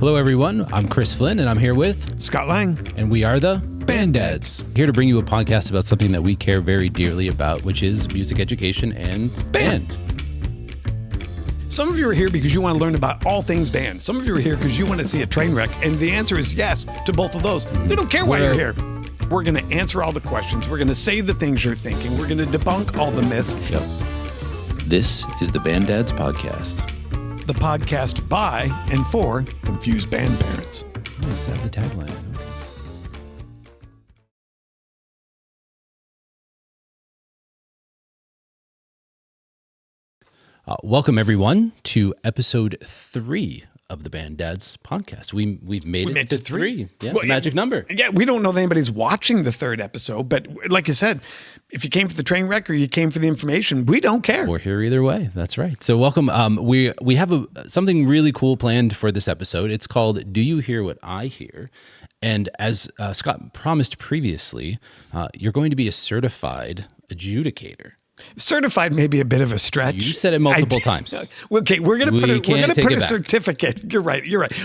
Hello, everyone. I'm Chris Flynn, and I'm here with Scott Lang. And we are the Band Dads. Here to bring you a podcast about something that we care very dearly about, which is music education and band. Some of you are here because you want to learn about all things band. Some of you are here because you want to see a train wreck, and the answer is yes to both of those. We don't care why you're here. We're going to answer all the questions. We're going to say the things you're thinking. We're going to debunk all the myths. Yep. This is the Band Dads Podcast. The podcast by and for confused band parents. Oh, is that the tagline? Welcome, everyone, to episode 3 of the Band Dads Podcast. We've made it to 3. Yeah, well, magic number. Yeah, we don't know that anybody's watching the 3rd episode, but like you said, if you came for the train wreck or you came for the information, we don't care. We're here either way. That's right. So welcome. We have something really cool planned for this episode. It's called Do You Hear What I Hear? And as Scott promised previously, you're going to be a certified adjudicator. Certified may be a bit of a stretch. You said it multiple times. Okay, we're going to put a certificate. You're right.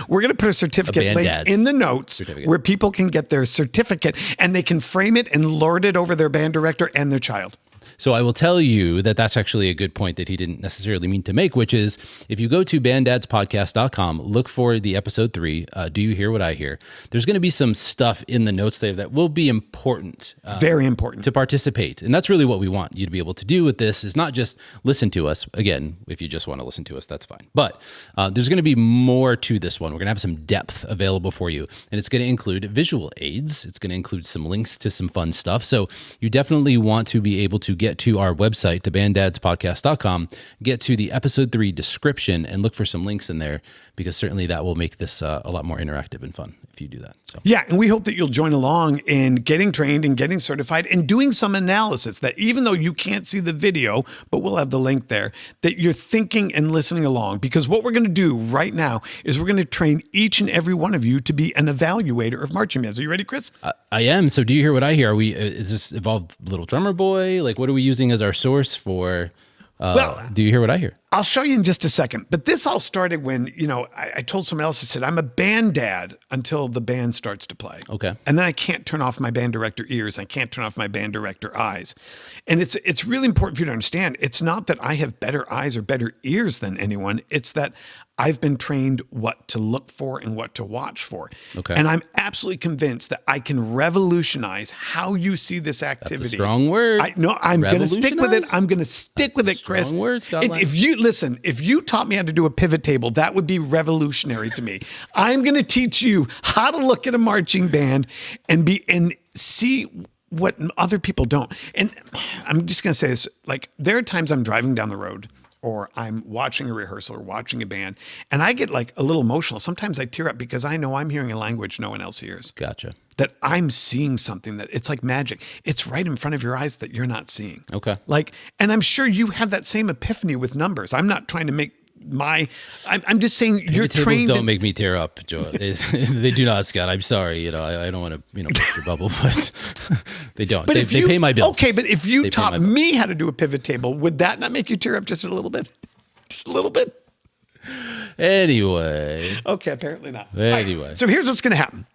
We're going to put a certificate link in the notes where people can get their certificate and they can frame it and lord it over their band director and their child. So I will tell you that that's actually a good point that he didn't necessarily mean to make, which is if you go to banddadspodcast.com, look for the episode 3, Do You Hear What I Hear? There's going to be some stuff in the notes there that will be important. Very important. To participate. And that's really what we want you to be able to do with this is not just listen to us. Again, if you just want to listen to us, that's fine. But there's going to be more to this one. We're going to have some depth available for you. And it's going to include visual aids. It's going to include some links to some fun stuff. So you definitely want to be able to get to our website, thebanddadspodcast.com, get to the episode 3 description and look for some links in there because certainly that will make this a lot more interactive and fun if you do that. So yeah, and we hope that you'll join along in getting trained and getting certified and doing some analysis that even though you can't see the video, but we'll have the link there, that you're thinking and listening along because what we're going to do right now is we're going to train each and every one of you to be an evaluator of marching bands. Are you ready, Chris? I am. So do you hear what I hear? Is this evolved Little Drummer Boy? Like what are we using as our source for Do You Hear What I Hear? I'll show you in just a second. But this all started when, I told someone else, I said, I'm a band dad until the band starts to play. Okay. And then I can't turn off my band director ears. I can't turn off my band director eyes. And it's really important for you to understand. It's not that I have better eyes or better ears than anyone. It's that I've been trained what to look for and what to watch for. Okay. And I'm absolutely convinced that I can revolutionise how you see this activity. That's a strong word. I'm going to stick with it. I'm going to stick with it, Chris. Strong word, Scott Lang. If you taught me how to do a pivot table, that would be revolutionary to me. I'm going to teach you how to look at a marching band and see what other people don't. And I'm just going to say this, like there are times I'm driving down the road or I'm watching a rehearsal or watching a band and I get like a little emotional. Sometimes I tear up because I know I'm hearing a language no one else hears. Gotcha. That I'm seeing something that it's like magic. It's right in front of your eyes that you're not seeing. Okay. And I'm sure you have that same epiphany with numbers. I'm not trying to make I'm just saying you're trained. Don't make me tear up, Joe. They do not, Scott. I'm sorry. I don't want to, burst your bubble, but they don't. But they pay my bills. Okay, but if you taught me how to do a pivot table, would that not make you tear up just a little bit? Just a little bit? Anyway. Okay, apparently not. Anyway. Right, so here's what's going to happen.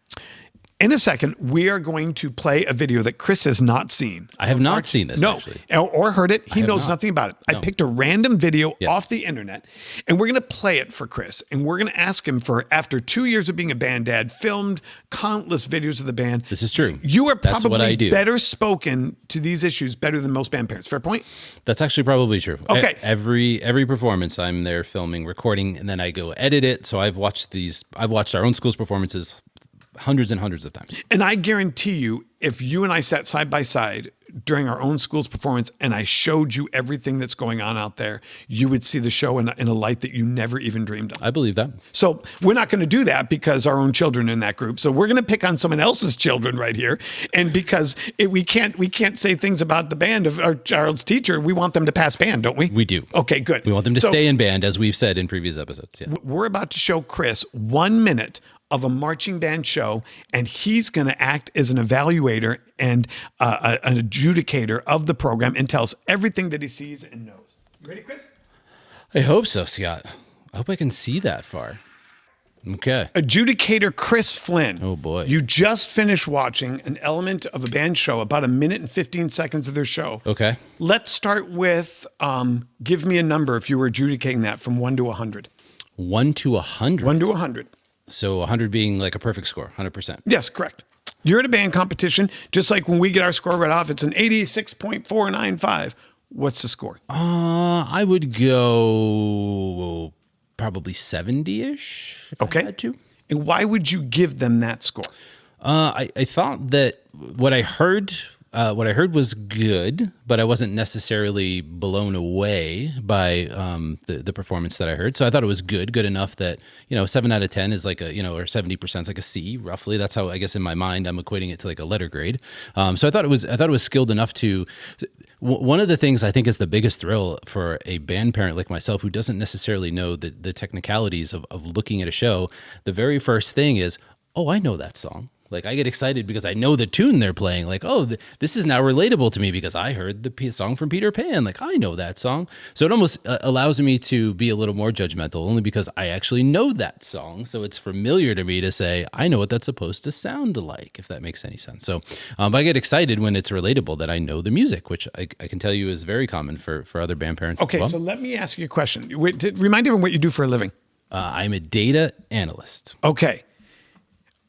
In a second, we are going to play a video that Chris has not seen. I have not seen this, actually. Or heard it. He knows nothing about it. No. I picked a random video off the internet, and we're going to play it for Chris. And we're going to ask him for, after 2 years of being a band dad, filmed countless videos of the band. This is true. You are probably better spoken to these issues better than most band parents. Fair point? That's actually probably true. Okay. Every performance, I'm there filming, recording, and then I go edit it. So I've watched our own school's performances hundreds and hundreds of times. And I guarantee you, if you and I sat side by side during our own school's performance and I showed you everything that's going on out there, you would see the show in a light that you never even dreamed of. I believe that. So we're not going to do that because our own children are in that group. So we're going to pick on someone else's children right here. And because we can't say things about the band of our child's teacher, we want them to pass band, don't we? We do. Okay, good. We want them to stay in band, as we've said in previous episodes. Yeah. We're about to show Chris 1 minute of a marching band show, and he's going to act as an evaluator and an adjudicator of the program and tell us everything that he sees and knows. You ready, Chris? I hope so, Scott. I hope I can see that far. Okay. Adjudicator Chris Flynn. Oh, boy. You just finished watching an element of a band show, about a minute and 15 seconds of their show. Okay. Let's start with give me a number if you were adjudicating that from 1 to 100. 1 to 100. 1 to 100. So 100 being like a perfect score, 100%. Yes, correct. You're at a band competition, just like when we get our score read off, it's an 86.495. What's the score? I would go probably 70-ish. If I had to. And why would you give them that score? I thought that what I heard was good, but I wasn't necessarily blown away by the performance that I heard. So I thought it was good enough that 7 out of 10 is like a or 70% is like a C roughly. That's how I guess in my mind I'm equating it to like a letter grade. So I thought it was skilled enough to. One of the things I think is the biggest thrill for a band parent like myself who doesn't necessarily know the technicalities of looking at a show. The very first thing is, oh, I know that song. Like I get excited because I know the tune they're playing. Like, oh, this is now relatable to me because I heard the song from Peter Pan. Like I know that song. So it almost allows me to be a little more judgmental only because I actually know that song. So it's familiar to me to say, I know what that's supposed to sound like, if that makes any sense. So I get excited when it's relatable that I know the music, which I can tell you is very common for other band parents. Okay, as well. so let me ask you a question. Remind everyone what you do for a living. I'm a data analyst. Okay.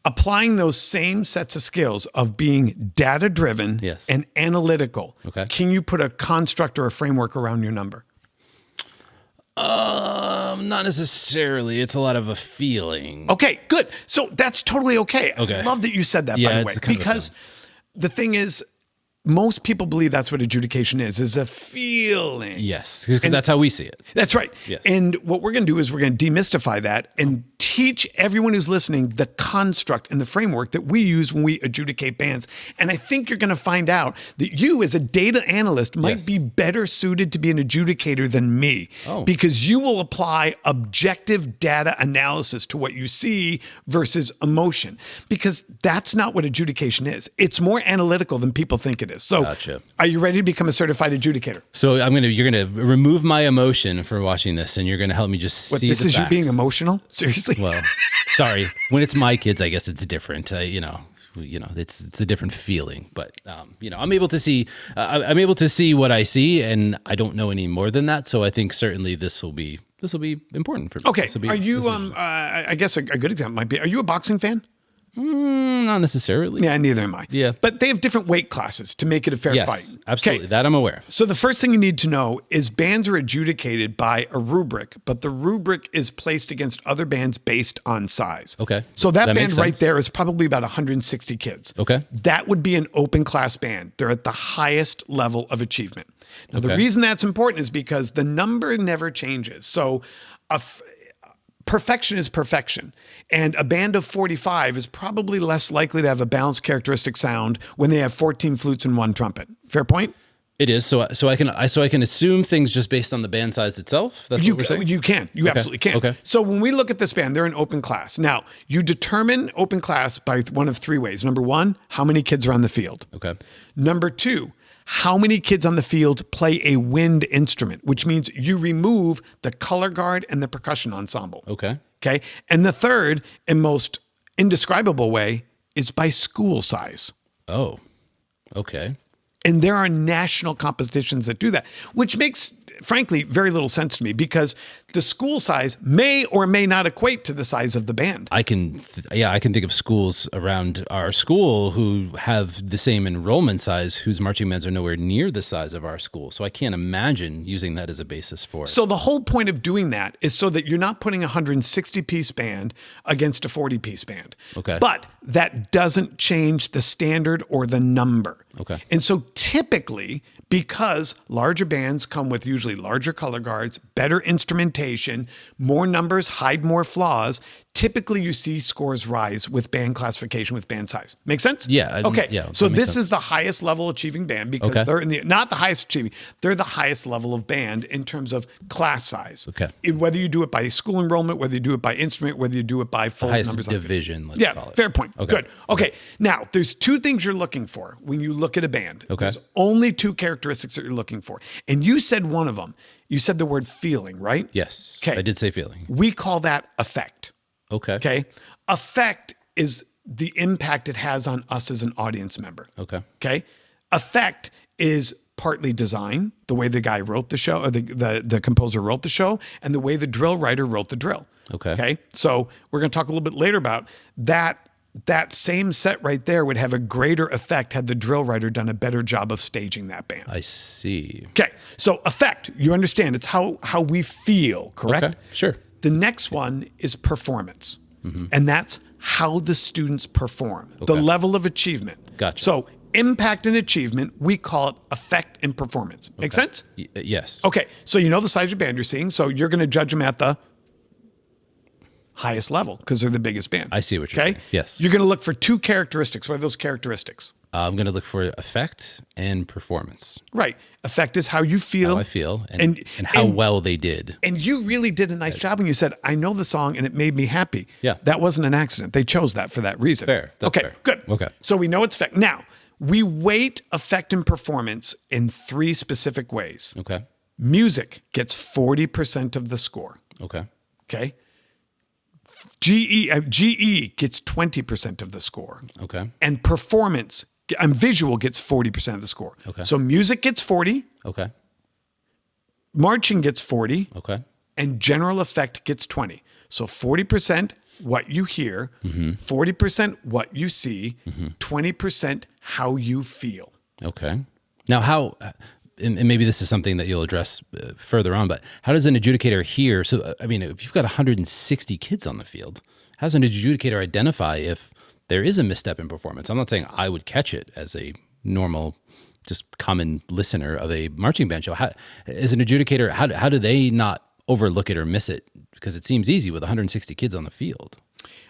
Applying those same sets of skills of being data-driven Yes. and analytical, Okay. Can you put a construct or a framework around your number? Not necessarily. It's a lot of a feeling. Okay, good. So that's totally okay. Okay. I love that you said that, by Yeah, the way. it's kind of a Because the thing is, most people believe that's what adjudication is a feeling. Yes, because that's how we see it. That's right. Yes. And what we're going to do is we're going to demystify that and teach everyone who's listening the construct and the framework that we use when we adjudicate bands. And I think you're going to find out that you as a data analyst might Yes. be better suited to be an adjudicator than me because you will apply objective data analysis to what you see versus emotion, because that's not what adjudication is. It's more analytical than people think it is. So Gotcha. Are you ready to become a certified adjudicator? So you're gonna remove my emotion for watching this, and you're gonna help me just see This the is facts. you being emotional? Seriously? Well, sorry. When it's my kids, I guess it's different. It's a different feeling. But I'm able to see. I'm able to see what I see, and I don't know any more than that. So I think certainly this will be important for me. Okay. This will be- Are you, this will be- I guess a good example might be, are you a boxing fan? Not necessarily. Yeah, neither am I. Yeah. But they have different weight classes to make it a fair Yes, fight. absolutely. Okay. That I'm aware of. So the first thing you need to know is bands are adjudicated by a rubric, but the rubric is placed against other bands based on size. Okay. So that band makes right sense. there is probably about 160 kids. Okay. That would be an open class band. They're at the highest level of achievement. Now, the Okay. reason that's important is because the number never changes. So perfection is perfection. And a band of 45 is probably less likely to have a balanced characteristic sound when they have 14 flutes and 1 trumpet. Fair point? It is. So I can assume things just based on the band size itself. That's what we're saying. You can. You absolutely can. Okay. So when we look at this band, they're an open class. Now, you determine open class by one of 3 ways. Number 1, how many kids are on the field? Okay. Number 2, how many kids on the field play a wind instrument, which means you remove the color guard and the percussion ensemble. Okay. Okay. And the third and most indescribable way is by school size. Oh. Okay. And there are national competitions that do that, which makes, frankly, very little sense to me because the school size may or may not equate to the size of the band. I can think of schools around our school who have the same enrollment size whose marching bands are nowhere near the size of our school. So I can't imagine using that as a basis for it. So the whole point of doing that is so that you're not putting a 160-piece band against a 40-piece band. Okay. But that doesn't change the standard or the number. Okay. And so typically, because larger bands come with usually larger color guards, better instrumentation, more numbers hide more flaws, typically you see scores rise with band classification, with band size. Make sense? Yeah. Okay. Yeah, So that makes this sense. is the highest level achieving band because Okay. they're not the highest achieving, they're the highest level of band in terms of class size. Okay. Whether you do it by school enrollment, whether you do it by instrument, whether you do it by full Highest numbers on field. division, let's Yeah, call it. fair point. Okay. Good. Okay. Now, there's 2 things you're looking for when you look at a band. Okay. There's only 2 characteristics that you're looking for. And you said one of them. You said the word feeling, right? Yes. Okay. I did say feeling. We call that effect. Okay. Okay. Effect is the impact it has on us as an audience member. Okay. Okay. Effect is partly design, the way the guy wrote the show, or the composer wrote the show, and the way the drill writer wrote the drill. Okay. Okay. So we're going to talk a little bit later about that. That same set right there would have a greater effect had the drill writer done a better job of staging that band. I see. Okay. So effect, you understand, it's how we feel, correct? Okay. Sure. The next one is performance. And that's how the students perform, the level of achievement. Gotcha. So impact and achievement, we call it effect and performance. Make sense? Yes. Okay. So you know the size of your band you're seeing. So you're going to judge them at the highest level because they're the biggest band. I see what you're saying. Yes. You're going to look for two characteristics. What are those characteristics? I'm going to look for effect and performance. Right. Effect is how you feel. How I feel and how well they did. And you really did a nice job when you said, I know the song and it made me happy. Yeah. That wasn't an accident. They chose that for that reason. Fair. That's okay, fair. good. Okay. So we know it's effect. Now, we weight effect and performance in 3 specific ways. Okay. Music gets 40% of the score. Okay. Okay. GE gets 20% of the score. Okay. And performance and visual gets 40% of the score. Okay. So music gets 40, Okay. marching gets 40, Okay. and general effect gets 20. So 40% what you hear, 40% what you see, 20% how you feel. Okay. Now, how, and maybe this is something that you'll address further on, but how does an adjudicator hear? So, I mean, if you've got 160 kids on the field, how does an adjudicator identify if there is a misstep in performance? I'm not saying I would catch it as a normal, just common listener of a marching band show. How, as an adjudicator, how do they not overlook it or miss it? Because it seems easy with 160 kids on the field.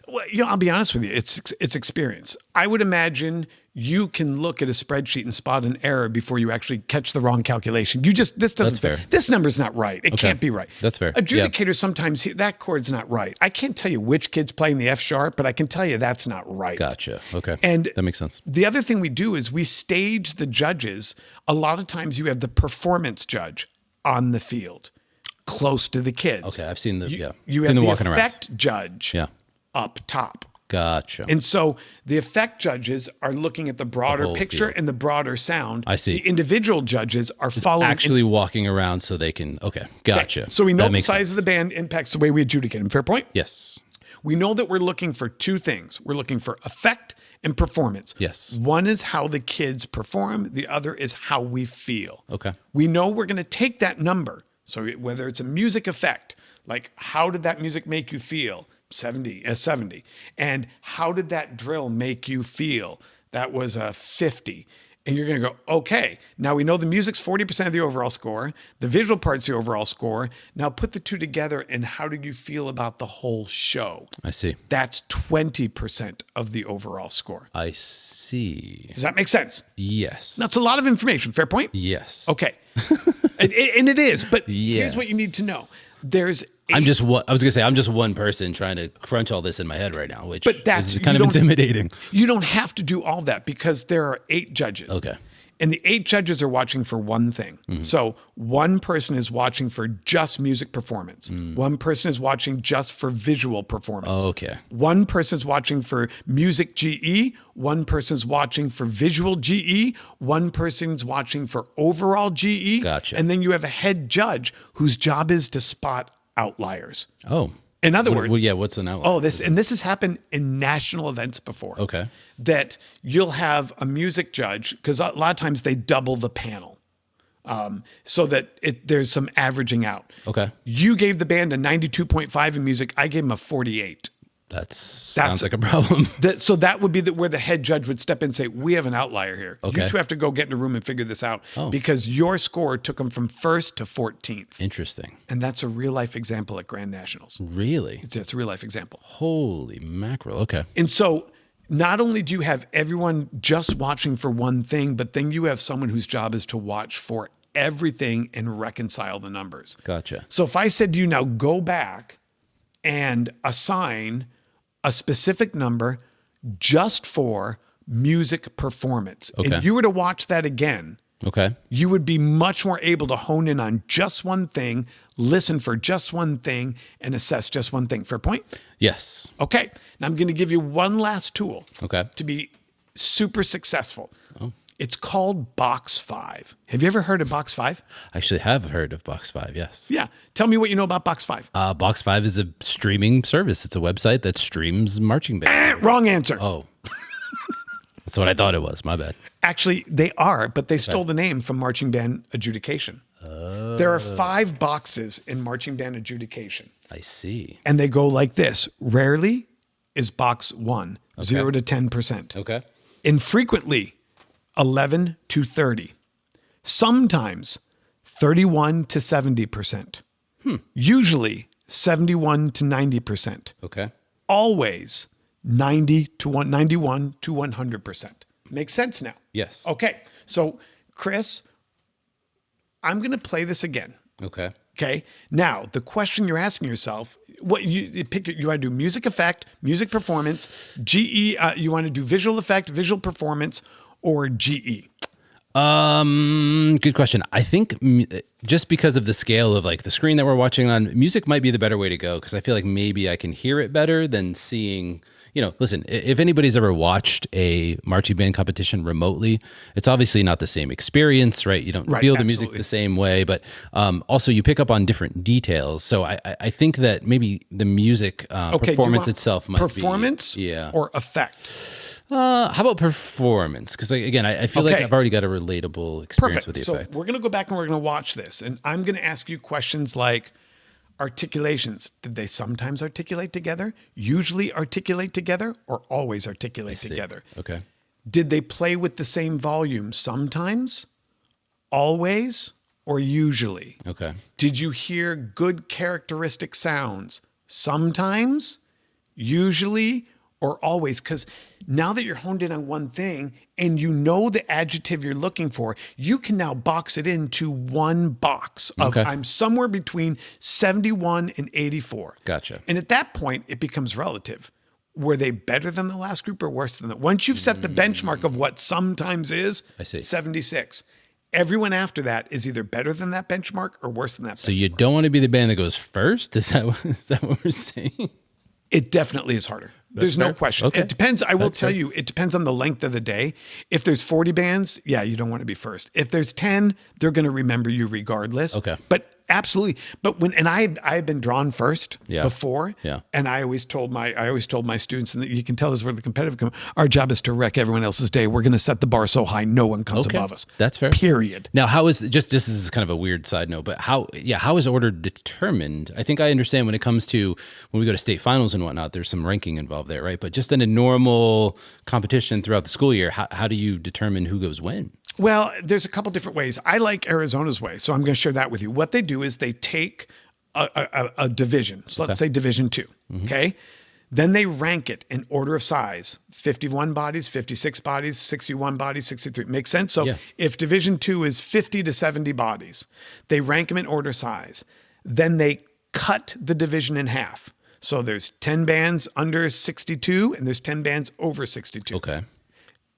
Well, I'll be honest with you. It's experience. I would imagine you can look at a spreadsheet and spot an error before you actually catch the wrong calculation. This doesn't That's fair. This number's not right. It can't be right. That's fair. Adjudicators sometimes that chord's not right. I can't tell you which kid's playing the F sharp, but I can tell you that's not right. Gotcha. Okay. And that makes sense. The other thing we do is we stage the judges. A lot of times you have the performance judge on the field, close to the kids. Okay, I've seen the You seen have them the walking effect judge up top. Gotcha. And so the effect judges are looking at the broader whole picture field. and the broader sound. I see. The individual judges are following. Actually walking around so they can, gotcha. Okay. So we know That the makes size sense. of the band impacts the way we adjudicate them. Fair point? Yes. We know that we're looking for 2 things. We're looking for effect and performance. Yes. One is how the kids perform. The other is how we feel. Okay. We know we're going to take that number. So whether it's a music effect, like how did that music make you feel? 70. And how did that drill make you feel? That was a 50. And you're going to go, okay, now we know the music's 40% of the overall score. The visual part's the overall score. Now put the 2 together and how did you feel about the whole show? I see. That's 20% of the overall score. I see. Does that make sense? Yes. That's a lot of information. Fair point? Yes. Okay. and it is, but Yes. here's what you need to know. There's I'm just one person trying to crunch all this in my head right now, which that's is kind of intimidating. You don't have to do all that because there are 8 judges. Okay. And the 8 judges are watching for one thing. So one person is watching for just music performance. One person is watching just for visual performance. Okay. One person's watching for music GE. One person's watching for visual GE. One person's watching for overall GE. Gotcha. And then you have a head judge whose job is to spot outliers. Oh. In other words, what's an outline? this has happened in national events before. Okay. That you'll have a music judge, because a lot of times they double the panel, so that there's some averaging out. Okay. You gave the band a 92.5 in music. I gave them a 48. That sounds like a problem. So that would be where the head judge would step in and say, we have an outlier here. Okay. You 2 have to go get in a room and figure this out Oh. because your score took them from 1st to 14th. Interesting. And that's a real life example at Grand Nationals. Really? It's a real life example. Holy mackerel. Okay. And so not only do you have everyone just watching for one thing, but then you have someone whose job is to watch for everything and reconcile the numbers. Gotcha. So if I said to you now, go back and assign a specific number just for music performance, Okay. and you were to watch that again, Okay. You would be much more able to hone in on just one thing, listen for just one thing, and assess just one thing. Fair point? Yes. Okay. Now I'm going to give you one last tool Okay. to be super successful. It's called Box 5. Have you ever heard of Box 5? I actually have heard of Box 5, yes. Yeah. Tell me what you know about Box 5. Box 5 is a streaming service. It's a website that streams marching band. Wrong answer. Oh. That's what I thought it was. My bad. Actually, they are, but they stole the name from marching band adjudication. There are 5 boxes in marching band adjudication. I see. And they go like this. Rarely is box 1, 0 to 10%. Okay. Infrequently, 11 to 30. Sometimes 31 to 70%. Usually 71 to 90%. Okay. Always 91 to 100%. Makes sense now? Yes. Okay. So, Chris, I'm going to play this again. Okay. Okay. Now, the question you're asking yourself, what you pick, you want to do music effect, music performance, GE, you want to do visual effect, visual performance, or GE? Good question. I think just because of the scale of like the screen that we're watching on, music might be the better way to go because I feel like maybe I can hear it better than seeing. Listen, if anybody's ever watched a marching band competition remotely, it's obviously not the same experience, right? You don't feel the music the same way, but also you pick up on different details. So I think that maybe the music performance itself might be performance or effect. How about performance? Because again, I feel like I've already got a relatable experience with the effect. So we're going to go back and we're going to watch this, and I'm going to ask you questions like articulations. Did they sometimes articulate together, usually articulate together, or always articulate together? Okay. Did they play with the same volume sometimes, always, or usually? Okay. Did you hear good characteristic sounds sometimes, usually, or always? Because now that you're honed in on one thing and you know the adjective you're looking for, you can now box it into one box of I'm somewhere between 71 and 84. Gotcha. And at that point, it becomes relative. Were they better than the last group or worse than that? Once you've set the benchmark of what sometimes is, I see. 76. Everyone after that is either better than that benchmark or worse than that So benchmark. you don't want to be the band that goes first? Is that what we're saying? It definitely is harder. There's no question. Okay. It depends. I will tell you, it depends on the length of the day. If there's 40 bands, yeah, you don't want to be first. If there's 10, they're going to remember you regardless. Okay. But absolutely. But I had been drawn first before. Yeah. And I always told my students, and you can tell this where the competitive come, our job is to wreck everyone else's day. We're going to set the bar so high no one comes above us. That's fair. Period. Now, how is just this is kind of a weird side note, but how is order determined? I think I understand when it comes to when we go to state finals and whatnot, there's some ranking involved there, right? But just in a normal competition throughout the school year, how do you determine who goes when? Well, there's a couple different ways. I like Arizona's way, so I'm going to share that with you. What they do is they take a division. So let's say Division 2, okay? Then they rank it in order of size, 51 bodies, 56 bodies, 61 bodies, 63. Makes sense? So if Division 2 is 50 to 70 bodies, they rank them in order size. Then they cut the division in half. So there's 10 bands under 62 and there's 10 bands over 62. Okay.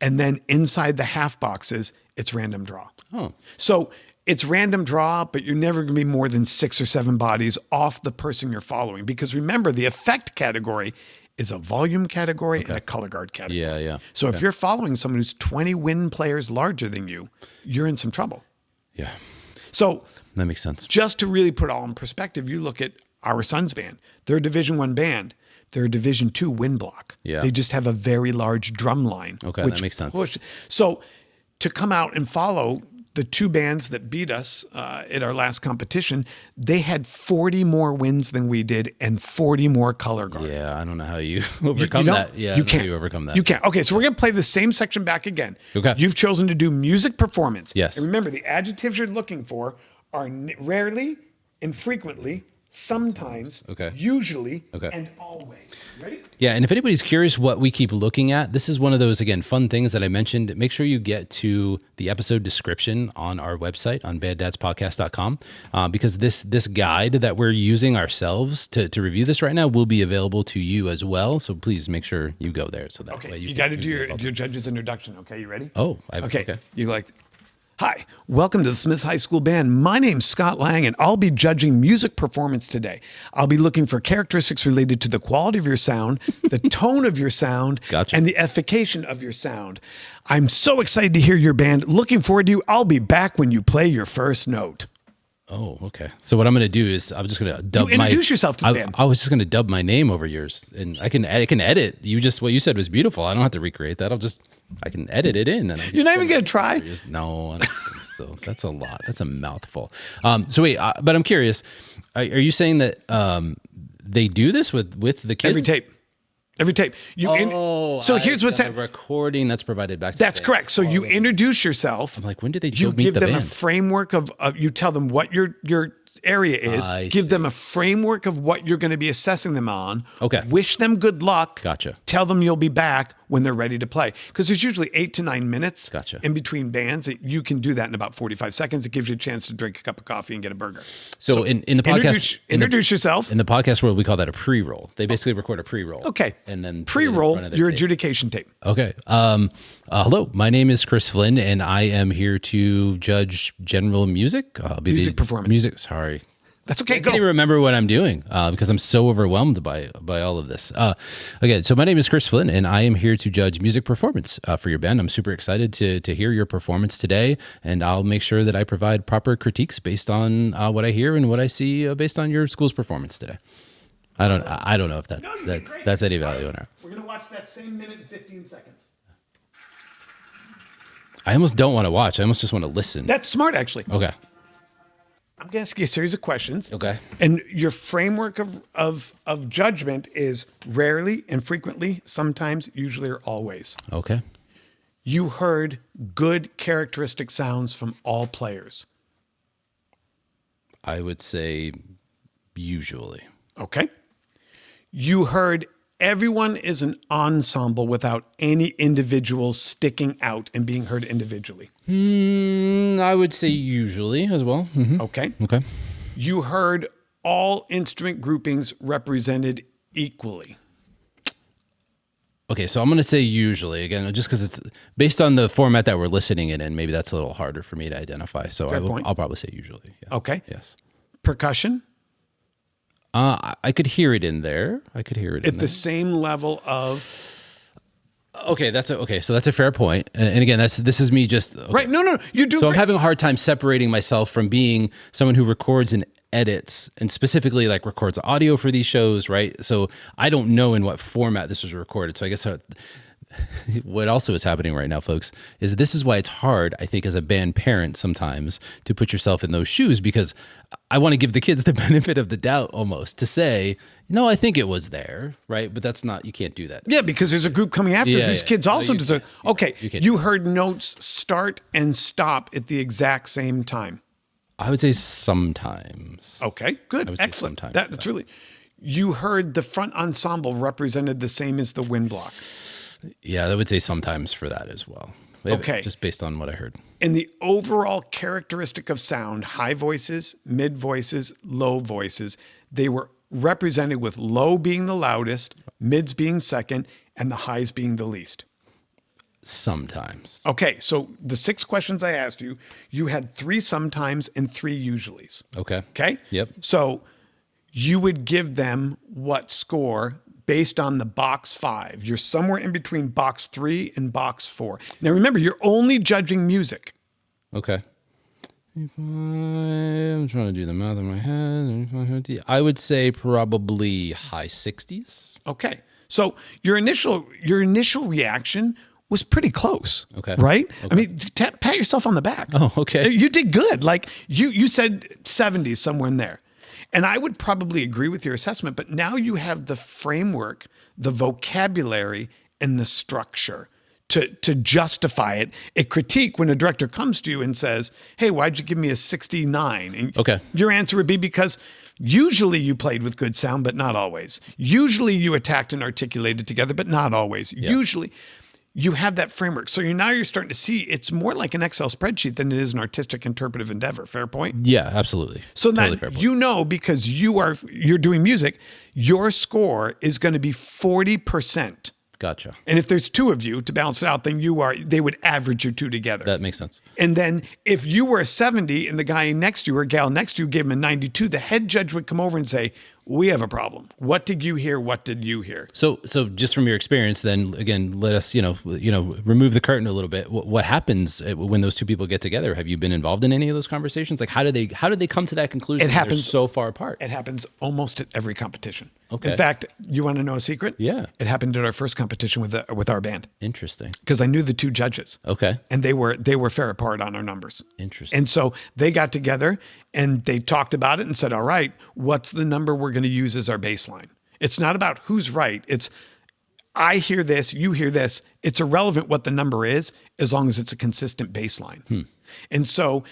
And then inside the half boxes, it's random draw. Oh. So it's random draw, but you're never going to be more than 6 or 7 bodies off the person you're following. Because remember, the effect category is a volume category and a color guard category. Yeah. So if you're following someone who's 20 win players larger than you, you're in some trouble. Yeah. So That makes sense. just to really put it all in perspective, you look at our son's band. They're a Division I band. They're a Division II wind block. Yeah. They just have a very large drum line. Okay, that makes sense. So to come out and follow the 2 bands that beat us at our last competition, they had 40 more wins than we did and 40 more color guard. Yeah, I don't know how you overcome that. Yeah, you can't. How you overcome that. You can't. Okay, so we're going to play the same section back again. Okay. You've chosen to do music performance. Yes. And remember, the adjectives you're looking for are rarely, infrequently, sometimes, usually, and always. Ready? Yeah, and if anybody's curious what we keep looking at, this is one of those, again, fun things that I mentioned. Make sure you get to the episode description on our website on baddadspodcast.com because this guide that we're using ourselves to review this right now will be available to you as well. So please make sure you go there. So that way you got to do your judge's introduction. Okay, you ready? Oh, okay. You like, Hi, welcome to the Smith High School Band. My name's Scott Lang, and I'll be judging music performance today. I'll be looking for characteristics related to the quality of your sound, the tone of your sound, Gotcha. and the efficaciation of your sound. I'm so excited to hear your band. Looking forward to you. I'll be back when you play your first note. Oh, okay. So what I'm going to do is I'm just going to dub introduce yourself to the band. I was just going to dub my name over yours, and I can edit. What you said was beautiful. I don't have to recreate that. I can edit it in. And You're not even going to try? No, I don't think so. That's a lot. That's a mouthful. So wait, but I'm curious. Are you saying that they do this with the kids? Every tape. So here's what's happening. Recording that's provided back to That's correct. So you introduce yourself. I'm like, when did they You meet give the them band? a framework of you tell them what your area is. Give them a framework of what you're going to be assessing them on. Okay. Wish them good luck. Gotcha. Tell them you'll be back when they're ready to play. Because there's usually 8 to 9 minutes Gotcha. in between bands. You can do that in about 45 seconds. It gives you a chance to drink a cup of coffee and get a burger. So in the podcast, introduce yourself. In the podcast world, we call that a pre-roll. They basically record a pre-roll. Okay. And then pre-roll your adjudication tape. Okay. Hello, my name is Chris Flynn, and I am here to judge general music. I'll be Music performance. Music. Sorry. That's okay. I can't even remember what I'm doing because I'm so overwhelmed by all of this. Again, so my name is Chris Flynn, and I am here to judge music performance for your band. I'm super excited to hear your performance today, and I'll make sure that I provide proper critiques based on what I hear and what I see based on your school's performance today. I don't know if that's any value or not. We're going to watch that same minute and 15 seconds. I almost don't want to watch. I almost just want to listen. That's smart, actually. Okay. I'm going to ask you a series of questions. Okay. And your framework of judgment is rarely and frequently, sometimes, usually, or always. Okay. You heard good characteristic sounds from all players. I would say usually. Okay. You heard everyone is an ensemble without any individual sticking out and being heard individually. I would say usually as well. Mm-hmm. Okay. Okay. You heard all instrument groupings represented equally. Okay, so I'm going to say usually, again, just because it's based on the format that we're listening in, and maybe that's a little harder for me to identify. So I'll probably say usually. Yeah. Okay. Yes. Percussion? I could hear it in there. At the same level of... Okay, so that's a fair point. And again, this is me just... Okay. Right, no, you do... So I'm having a hard time separating myself from being someone who records and edits, and specifically like records audio for these shows, right? So I don't know in what format this was recorded. So I guess what also is happening right now, folks, is this is why it's hard, I think, as a band parent sometimes to put yourself in those shoes, because I want to give the kids the benefit of the doubt almost to say, no, I think it was there, right? But that's not, you can't do that. Yeah, because there's a group coming after whose kids also deserve. Okay, you heard notes start and stop at the exact same time. I would say sometimes. Okay, good, excellent. Sometimes, that's really. You heard the front ensemble represented the same as the wind block. Yeah, I would say sometimes for that as well. Okay. Just based on what I heard. And the overall characteristic of sound, high voices, mid voices, low voices, they were represented with low being the loudest, mids being second, and the highs being the least. Sometimes. Okay, so the 6 questions I asked you, you had 3 sometimes and 3 usuallys. Okay. Okay? Yep. So you would give them what score based on the box 5. You're somewhere in between box 3 and box 4. Now remember, you're only judging music. Okay. I'm trying to do the math in my head. I would say probably high 60s. Okay. So your initial reaction was pretty close. Okay. Right? Okay. I mean, pat yourself on the back. Oh, okay. You did good. Like you said 70s, somewhere in there. And I would probably agree with your assessment, but now you have the framework, the vocabulary, and the structure to justify it. A critique when a director comes to you and says, hey, why'd you give me a 69? And okay. Your answer would be because usually you played with good sound, but not always. Usually you attacked and articulated together, but not always. Yeah. Usually you have that framework. So you're starting to see it's more like an Excel spreadsheet than it is an artistic interpretive endeavor. Fair point? Yeah, absolutely. So totally that because you're doing music, your score is going to be 40% Gotcha. And if there's two of you to balance it out, then they would average your two together. That makes sense. And then if you were a 70 and the guy next to you or gal next to you gave him a 92, the head judge would come over and say, we have a problem. What did you hear? What did you hear? So just from your experience, then again, let us, remove the curtain a little bit. What happens when those two people get together? Have you been involved in any of those conversations? Like, how did they come to that conclusion? It happens They're so far apart. It happens almost at every competition. Okay. In fact, you want to know a secret? Yeah. It happened at our first competition with our band. Interesting. Because I knew the two judges. Okay. And they were fair apart on our numbers. Interesting. And so they got together and they talked about it and said, all right, what's the number we're going to use as our baseline? It's not about who's right. It's I hear this, you hear this. It's irrelevant what the number is as long as it's a consistent baseline. And so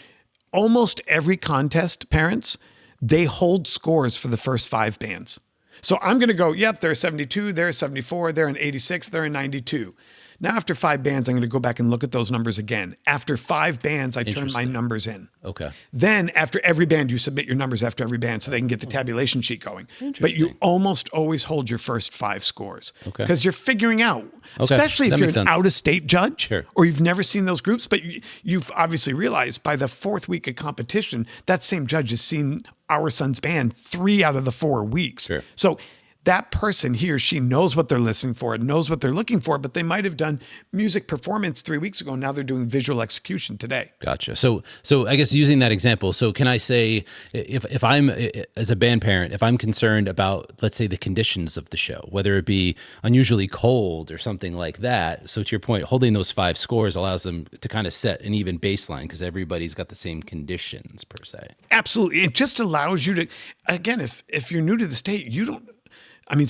almost every contest, parents, they hold scores for the first 5 bands. So I'm going to go, yep, they're 72, they're 74, they're an 86, they're a 92. Now, after 5 bands, I'm going to go back and look at those numbers again. After 5 bands, I turn my numbers in. Okay. Then after every band, you submit your numbers after every band so they can get the tabulation sheet going. But you almost always hold your first 5 scores. Okay. Because you're figuring out, especially if you're an out-of-state judge or you've never seen those groups, but you've obviously realized by the 4th week of competition, that same judge has seen our son's band 3 out of the 4 weeks. Sure. So that person, he or she knows what they're listening for, knows what they're looking for, but they might have done music performance 3 weeks ago. Now they're doing visual execution today. Gotcha. So I guess using that example, so can I say if I'm, as a band parent, if I'm concerned about, let's say, the conditions of the show, whether it be unusually cold or something like that, so to your point, holding those 5 scores allows them to kind of set an even baseline because everybody's got the same conditions per se. Absolutely. It just allows you to, again, if you're new to the state, you don't, I mean,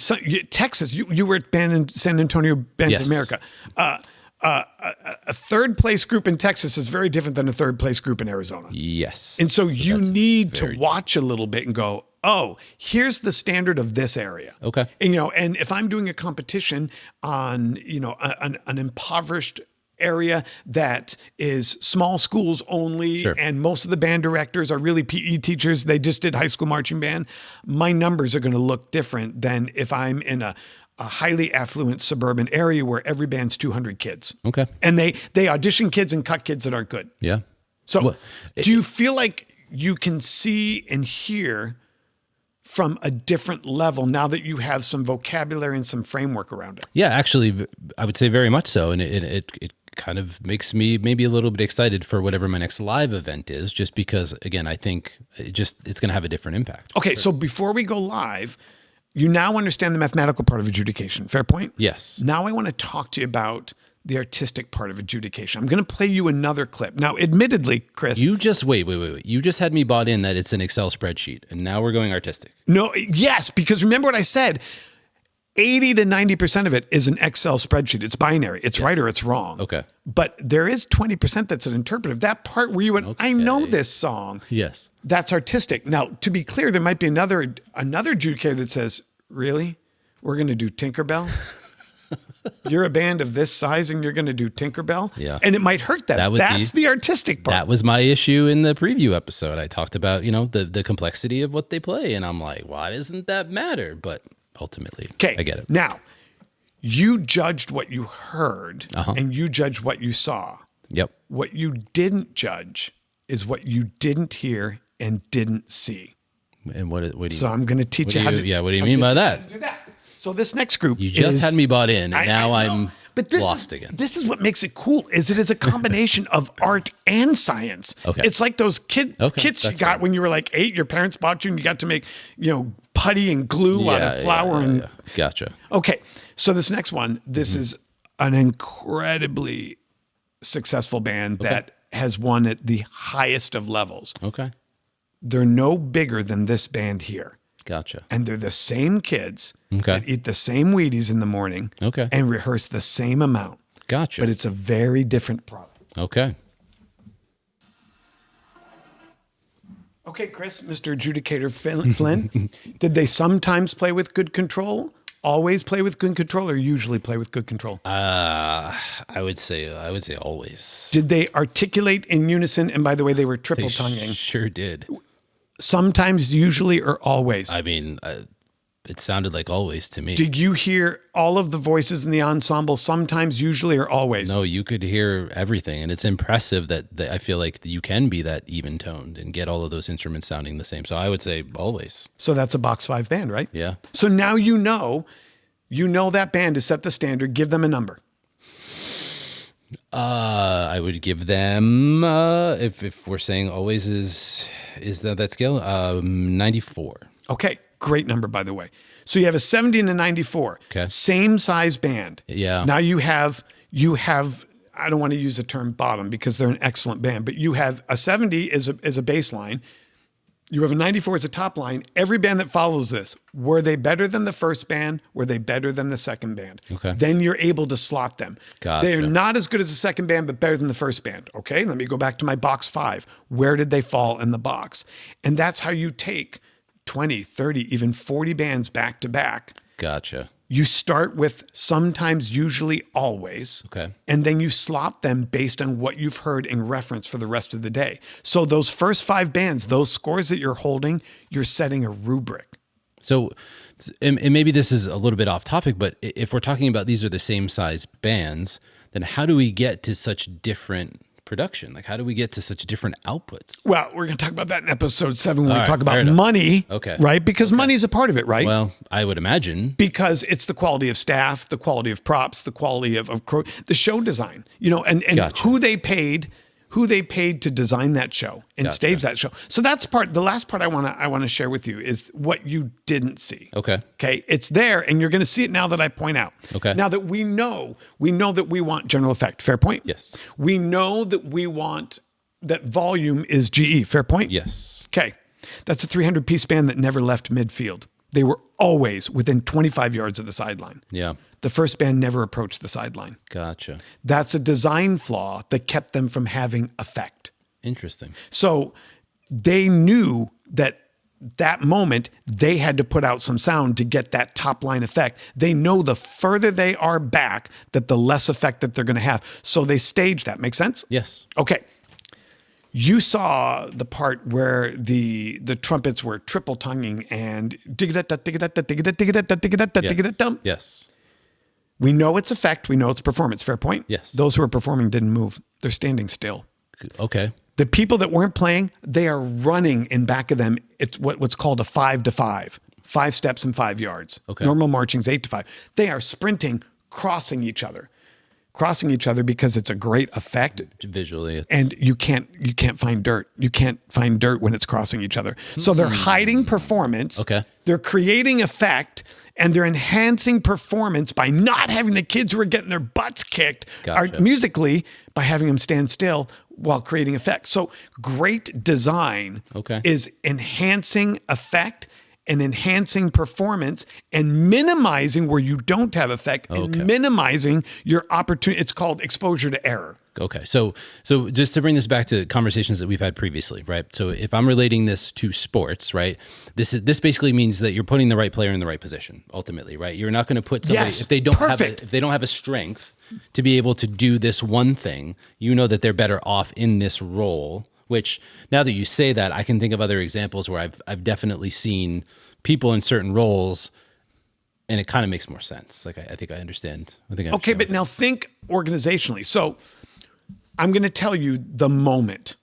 Texas, you were at band in San Antonio, Bands of America. A 3rd place group in Texas is very different than a 3rd place group in Arizona. Yes. And so you need to watch a little bit and go, oh, here's the standard of this area. Okay. And, and if I'm doing a competition on, an impoverished area that is small schools only, and most of the band directors are really PE teachers, they just did high school marching band, my numbers are going to look different than if I'm in a highly affluent suburban area where every band's 200 kids. Okay. And they audition kids and cut kids that aren't good. Yeah. So do you feel like you can see and hear from a different level now that you have some vocabulary and some framework around it? Yeah, actually, I would say very much so. And it kind of makes me maybe a little bit excited for whatever my next live event is, just because, again, I think it's going to have a different impact. Okay, so before we go live, you now understand the mathematical part of adjudication. Fair point? Yes. Now I want to talk to you about the artistic part of adjudication. I'm going to play you another clip. Now, admittedly, Chris. You just, wait. You just had me bought in that it's an Excel spreadsheet, and now we're going artistic. No, yes, because remember what I said. 80 to 90% of it is an Excel spreadsheet. It's binary. It's right or it's wrong. Okay. But there is 20% that's an interpretive. That part where you went, I know this song. Yes. That's artistic. Now, to be clear, there might be another adjudicator that says, really? We're going to do Tinkerbell? You're a band of this size and you're going to do Tinkerbell? Yeah. And it might hurt them. That's the artistic part. That was my issue in the preview episode. I talked about, the complexity of what they play. And I'm like, why doesn't that matter? But ultimately, I get it. Now, you judged what you heard and you judged what you saw. Yep. What you didn't judge is what you didn't hear and didn't see. And what do you? So I'm going to teach you how to. Yeah. What do you mean by that? So this next group, you just had me bought in, and now I'm lost again. This is what makes it cool. Is it is a combination of art and science. Okay. It's like those kits you got when you were like 8. Your parents bought you, and you got to make putty and glue out of flour and. Gotcha. Okay, so this next one, this is an incredibly successful band that has won at the highest of levels. Okay. They're no bigger than this band here. Gotcha. And they're the same kids that eat the same Wheaties in the morning and rehearse the same amount. Gotcha. But it's a very different product. Okay. Okay, Chris, Mr. Adjudicator Flynn, did they sometimes play with good control, always play with good control, or usually play with good control? I would say always. Did they articulate in unison? And by the way, they were triple tonguing. Sure did. Sometimes, usually, or always? I mean, It sounded like always to me. Did you hear all of the voices in the ensemble sometimes, usually, or always? No, you could hear everything. And it's impressive that I feel like you can be that even toned and get all of those instruments sounding the same. So I would say always. So that's a box 5 band, right? Yeah. So now you know that band has set the standard. Give them a number. I would give them, if we're saying always is that scale, 94. Okay, great number, by the way. So you have a 70 and a 94. Okay. Same size band. Yeah. Now you have, I don't want to use the term bottom because they're an excellent band, but you have a 70 is a baseline. You have a 94 as a top line. Every band that follows this, were they better than the first band? Were they better than the second band? Okay. Then you're able to slot them. Gotcha. They are not as good as the second band, but better than the first band. Okay, let me go back to my box 5. Where did they fall in the box? And that's how you take 20, 30, even 40 bands back to back. Gotcha. You start with sometimes, usually, always. Okay. And then you slot them based on what you've heard in reference for the rest of the day. So those first 5 bands, those scores that you're holding, you're setting a rubric. So, and maybe this is a little bit off topic, but if we're talking about these are the same size bands, then how do we get to such different production? Like, how do we get to such different outputs? Well, we're going to talk about that in episode 7 when All we right, talk fair about enough. money. Okay. Right? Because money is a part of it, right? Well, I would imagine. Because it's the quality of staff, the quality of props, the quality of the show design, and Gotcha. who they paid to design that show and Gotcha. stage that show. So that's the last part I want to share with you is what you didn't see. Okay. Okay. It's there and you're going to see it now that I point out. Okay. Now that we know that we want general effect. Fair point? Yes. We know that we want that volume is GE. Fair point? Yes. Okay. That's a 300-piece band that never left midfield. They were always within 25 yards of the sideline. Yeah. The first band never approached the sideline. Gotcha. That's a design flaw that kept them from having effect. Interesting. So they knew that moment they had to put out some sound to get that top line effect. They know the further they are back, that the less effect that they're going to have. So they staged that. Make sense? Yes. Okay. You saw the part where the trumpets were triple tonguing and dig-a-da-da-dig-a-da-dig-a-da-dig-a-da-dig-a-da-dum. Yes. We know it's effect. We know it's performance. Fair point? Yes. Those who are performing didn't move. They're standing still. Okay. The people that weren't playing, they are running in back of them. It's what's called a 5 to 5. 5 steps and 5 yards. Okay. Normal marching's 8 to 5. They are sprinting, crossing each other because it's a great effect. Visually. And you can't find dirt. You can't find dirt when it's crossing each other. So they're hiding performance. Okay. They're creating effect and they're enhancing performance by not having the kids who are getting their butts kicked Gotcha. musically by having them stand still while creating effect. So great design Okay. is enhancing effect and enhancing performance and minimizing where you don't have effect and Okay. minimizing your opportunity. It's called exposure to error. Okay. So just to bring this back to conversations that we've had previously, right? So if I'm relating this to sports, right? This basically means that you're putting the right player in the right position, ultimately, right? You're not going to put somebody Yes, if they don't perfect. have a strength to be able to do this one thing, you know that they're better off in this role. Which now that you say that, I can think of other examples where I've definitely seen people in certain roles, and it kind of makes more sense. Like I think I understand. Okay, but now think organizationally. So I'm going to tell you the moment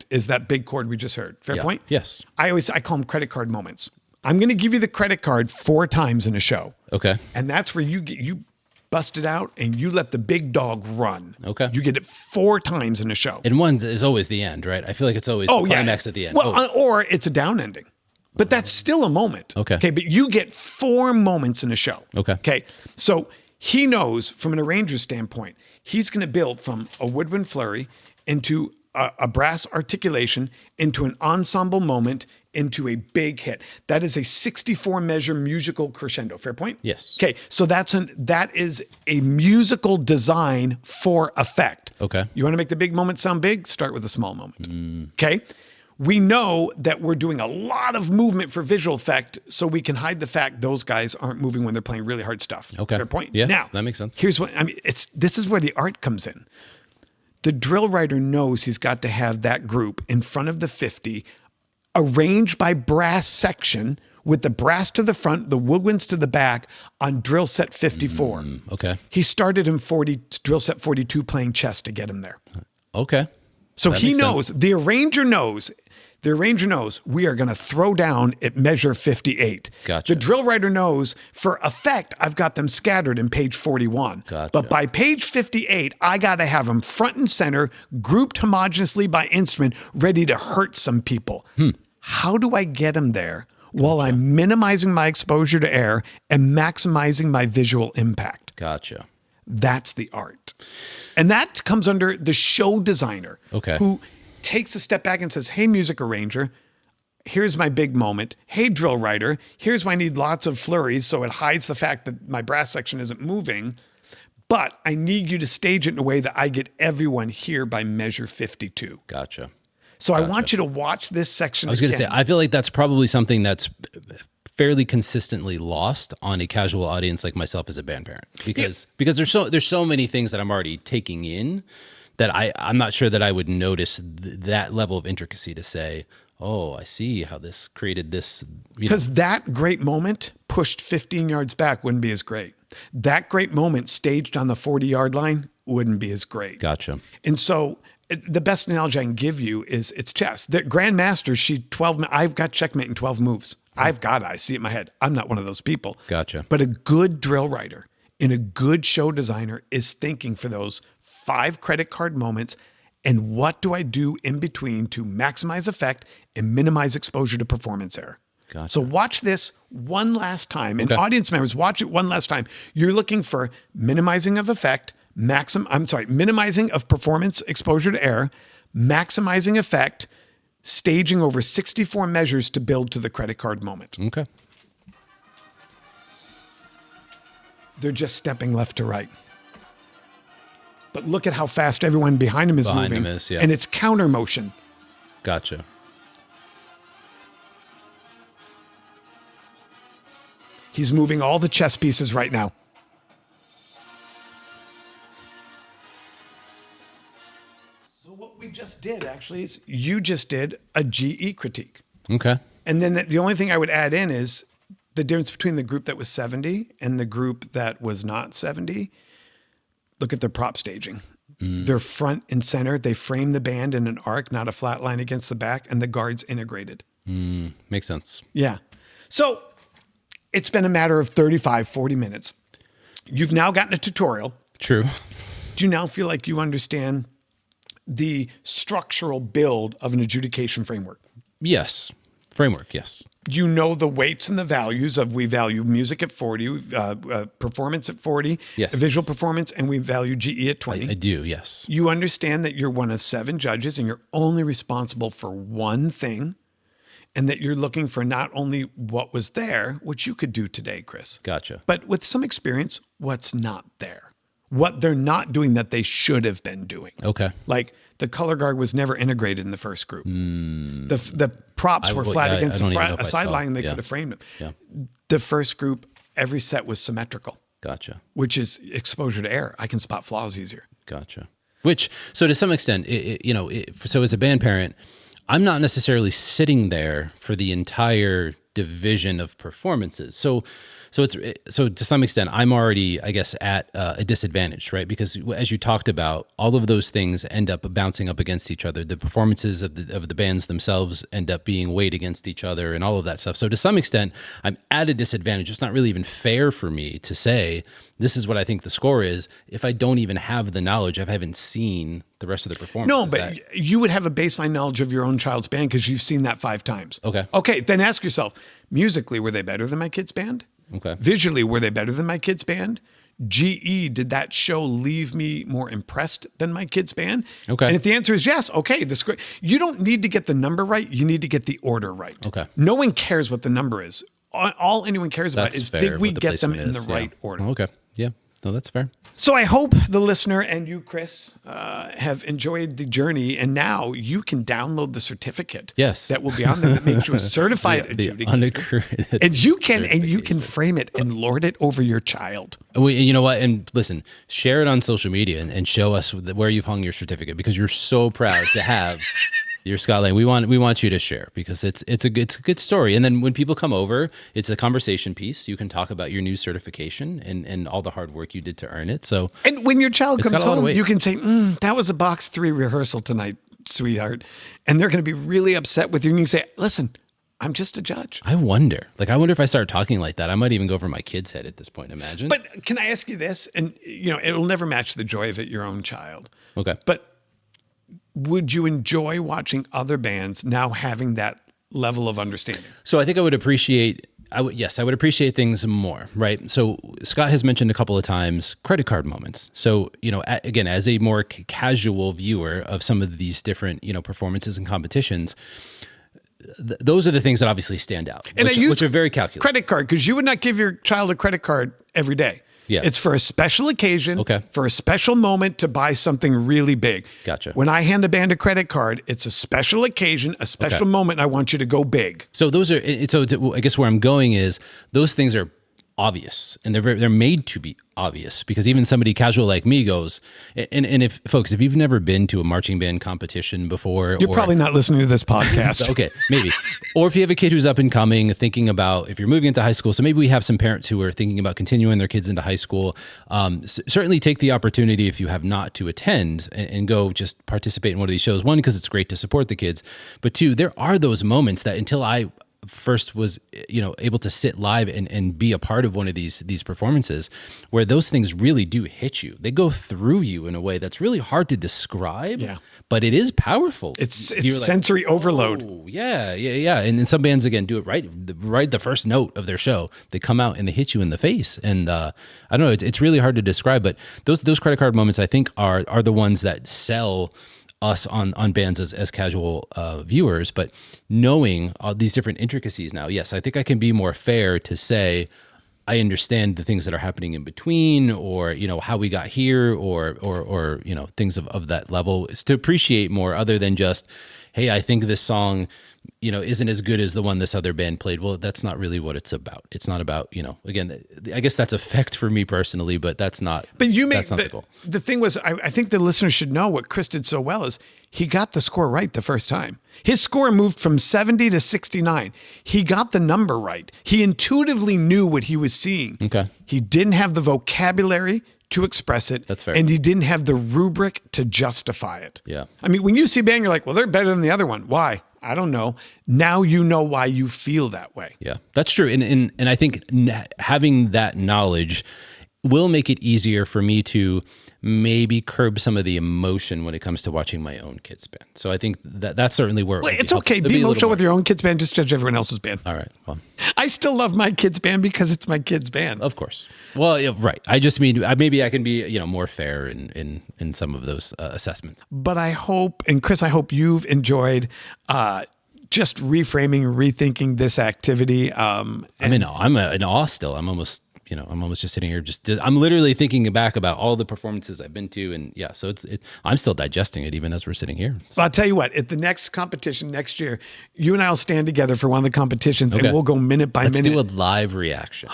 is that big chord we just heard. Fair Yeah. point? Yes. I call them credit card moments. I'm going to give you the credit card 4 times in a show. Okay. And that's where you bust it out and you let the big dog run. Okay. You get it 4 times in a show. And one is always the end, right? I feel like it's always the climax at the end. Well, or it's a down ending. But that's still a moment. Okay. Okay, but you get 4 moments in a show. Okay. Okay. So he knows from an arranger's standpoint, he's going to build from a woodwind flurry into a brass articulation, into an ensemble moment, into a big hit. That is a 64 measure musical crescendo. Fair point? Yes. Okay. So that is a musical design for effect. Okay. You want to make the big moment sound big? Start with a small moment. Okay. We know that we're doing a lot of movement for visual effect, so we can hide the fact those guys aren't moving when they're playing really hard stuff. Okay. Fair point? Yeah, Now, that makes sense. Here's what I mean. This is where the art comes in. The drill writer knows he's got to have that group in front of the 50, arranged by brass section with the brass to the front, the woodwinds to the back on drill set 54. Okay. He started in drill set 42 playing chess to get him there. Okay. So That he makes knows, sense. the arranger knows we are going to throw down at measure 58. Gotcha. The drill writer knows for effect, I've got them scattered in page 41. Gotcha. But by page 58, I got to have them front and center, grouped homogeneously by instrument, ready to hurt some people. How do I get them there while I'm minimizing my exposure to air and maximizing my visual impact? Gotcha. That's the art. And that comes under the show designer, Okay. who takes a step back and says, hey, music arranger, here's my big moment. Hey, drill writer, here's why I need lots of flurries so it hides the fact that my brass section isn't moving. But I need you to stage it in a way that I get everyone here by measure 52. Gotcha. So I want you to watch this section. I was going to say, I feel like that's probably something that's fairly consistently lost on a casual audience like myself as a band parent, because there's so many things that I'm already taking in that I'm not sure that I would notice that level of intricacy to say, oh, I see how this created this. Because that great moment pushed 15 yards back wouldn't be as great. That great moment staged on the 40-yard line wouldn't be as great. Gotcha. And so the best analogy I can give you is it's chess. The grandmaster, I've got checkmate in 12 moves. I see it in my head. I'm not one of those people. Gotcha. But a good drill writer and a good show designer is thinking for those 5 credit card moments. And what do I do in between to maximize effect and minimize exposure to performance error? Gotcha. So watch this one last time. And Okay. audience members, watch it one last time. You're looking for minimizing of effect, minimizing of performance exposure to error, maximizing effect, staging over 64 measures to build to the credit card moment. Okay. They're just stepping left to right. But look at how fast everyone behind him is Behind moving. him is, yeah. And it's counter motion. Gotcha. He's moving all the chess pieces right now. So what we just did actually is you just did a GE critique. Okay. And then the only thing I would add in is the difference between the group that was 70 and the group that was not 70. Look at their prop staging. They're front and center. They frame the band in an arc, not a flat line against the back, and the guards integrated. Makes sense. Yeah. So it's been a matter of 35, 40 minutes. You've now gotten a tutorial. True. Do you now feel like you understand the structural build of an adjudication framework? Yes. Framework. Yes. You know the weights and the values of we value music at 40, performance at 40, Yes. visual performance, and we value GE at 20. I do. Yes. You understand that you're one of 7 judges and you're only responsible for one thing, and that you're looking for not only what was there, which you could do today, Chris, Gotcha. but with some experience, what's not there, what they're not doing that they should have been doing. Okay. Like the color guard was never integrated in the first group. The props were flat I against don't even know a if I sideline. saw. They Yeah. could have framed them. Yeah. The first group, every set was symmetrical, Gotcha. which is exposure to air. I can spot flaws easier. Gotcha. Which, so to some extent, so as a band parent, I'm not necessarily sitting there for the entire division of performances. So to some extent, I'm already, I guess, at a disadvantage, right? Because as you talked about, all of those things end up bouncing up against each other. The performances of the bands themselves end up being weighed against each other and all of that stuff. So to some extent, I'm at a disadvantage. It's not really even fair for me to say, this is what I think the score is, if I don't even have the knowledge. I haven't seen the rest of the performance. No, but you would have a baseline knowledge of your own child's band because you've seen that 5 times. Okay. Okay, then ask yourself, musically, were they better than my kid's band? Okay. Visually, were they better than my kid's band? GE, did that show leave me more impressed than my kid's band? Okay. And if the answer is yes, okay, you don't need to get the number right. You need to get the order right. Okay. No one cares what the number is. All anyone cares about That's is fair, did we what the get them placement in is. the right Yeah. order? Okay. Yeah. No, that's fair. So I hope the listener and you, Chris, have enjoyed the journey, and now you can download the certificate. Yes. that will be on there that makes you a certified The adjudicator. unaccredited And you can frame it and lord it over your child. You know what? And listen, share it on social media and show us where you've hung your certificate, because you're so proud to have You're Scott Lang. We want you to share because it's a good story. And then when people come over, it's a conversation piece. You can talk about your new certification and all the hard work you did to earn it. So, and when your child it's comes got a lot of home, weight. you can say, that was a box 3 rehearsal tonight, sweetheart. And they're going to be really upset with you. And you can say, listen, I'm just a judge. I wonder if I start talking like that, I might even go over my kid's head at this point. Imagine. But can I ask you this? And it'll never match the joy of it, your own child. Okay. But would you enjoy watching other bands now having that level of understanding? So I think I would appreciate things more, right? So Scott has mentioned a couple of times credit card moments. So, again, as a more casual viewer of some of these different, performances and competitions, those are the things that obviously stand out, And which are very calculated. Credit card, because you would not give your child a credit card every day. Yeah. It's for a special occasion, Okay. for a special moment to buy something really big. Gotcha. When I hand a band a credit card, it's a special occasion, a special moment. I want you to go big. So those are, I guess where I'm going is those things are obvious and they're made to be obvious because even somebody casual like me goes, and if folks, if you've never been to a marching band competition before, You're probably not listening to this podcast. okay, maybe. Or if you have a kid who's up and coming, thinking about if you're moving into high school. So maybe we have some parents who are thinking about continuing their kids into high school. Certainly take the opportunity if you have not to attend and go just participate in one of these shows. One, because it's great to support the kids. But two, there are those moments that until I first was able to sit live and be a part of one of these performances where those things really do hit you. They go through you in a way that's really hard to describe, but it is powerful. It's sensory overload. Oh, yeah. And then some bands, again, do it right the first note of their show. They come out and they hit you in the face. And I don't know, it's really hard to describe, but those credit card moments, I think, are the ones that sell us on bands as casual viewers, but knowing all these different intricacies now, yes, I think I can be more fair to say I understand the things that are happening in between, or how we got here, or things of that level, is to appreciate more, other than just, hey, I think this song isn't as good as the one this other band played. Well, that's not really what it's about. It's not about, again, I guess that's effect for me personally, but that's not. But that's not the goal. The thing was, I think the listeners should know what Chris did so well is he got the score right the first time. His score moved from 70 to 69. He got the number right. He intuitively knew what he was seeing. Okay. He didn't have the vocabulary to express it. That's fair. And he didn't have the rubric to justify it. Yeah. I mean, when you see a band, you're like, well, they're better than the other one. Why? I don't know. Now you know why you feel that way. Yeah, that's true. And I think having that knowledge will make it easier for me to maybe curb some of the emotion when it comes to watching my own kids' band. So I think that's certainly where it's okay. Be emotional with your own kids' band. Just judge everyone else's band. All right. Well, I still love my kids' band because it's my kids' band. Of course. Well, yeah, right. I just mean maybe I can be more fair in some of those assessments. But I hope, and Chris, I hope you've enjoyed just reframing, rethinking this activity. I'm in awe still. I'm almost just sitting here. I'm literally thinking back about all the performances I've been to, and yeah. So I'm still digesting it even as we're sitting here. So I'll tell you what. At the next competition next year, you and I will stand together for one of the competitions, and we'll go minute by minute. Let's do a live reaction.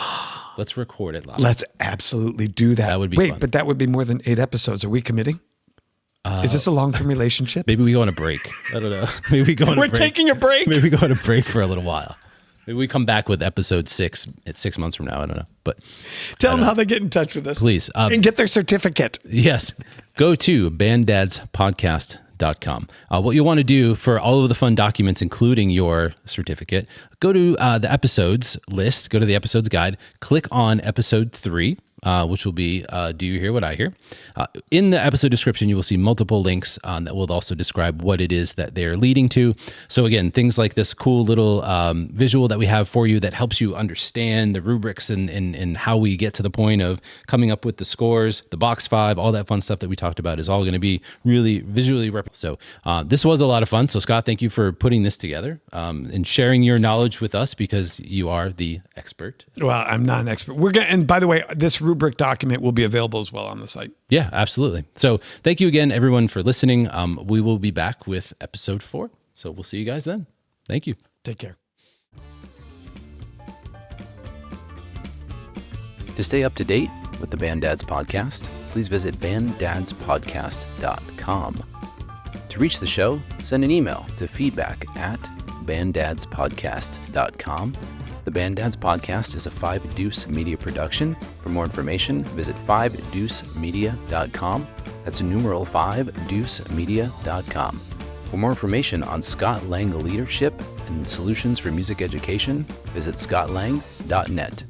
Let's record it live. Let's absolutely do that. That would be fun. But that would be more than 8 episodes. Are we committing? Is this a long-term relationship? Maybe we go on a break. I don't know. Maybe we go on a break. We're taking a break. Maybe we go on a break for a little while. Maybe we come back with episode 6. It's 6 months from now. I don't know. But tell them how they get in touch with us. Please. And get their certificate. Yes. Go to banddadspodcast.com. What you'll want to do for all of the fun documents, including your certificate, go to the episodes list, go to the episodes guide, click on episode 3. Which will be Do You Hear What I Hear? In the episode description, you will see multiple links that will also describe what it is that they're leading to. So again, things like this cool little visual that we have for you that helps you understand the rubrics and how we get to the point of coming up with the scores, the box 5, all that fun stuff that we talked about is all going to be really visually represented. So this was a lot of fun. So Scott, thank you for putting this together and sharing your knowledge with us because you are the expert. Well, I'm not an expert. And by the way, this rubric document will be available as well on the site. Yeah, absolutely. So thank you again, everyone, for listening. We will be back with episode 4. So we'll see you guys then. Thank you. Take care. To stay up to date with the Band Dads podcast, please visit banddadspodcast.com. To reach the show, send an email to feedback@banddadspodcast.com. The Band Dads Podcast is a 5 Deuce Media production. For more information, visit 5deucemedia.com. That's numeral 5deucemedia.com. For more information on Scott Lang leadership and solutions for music education, visit scottlang.net.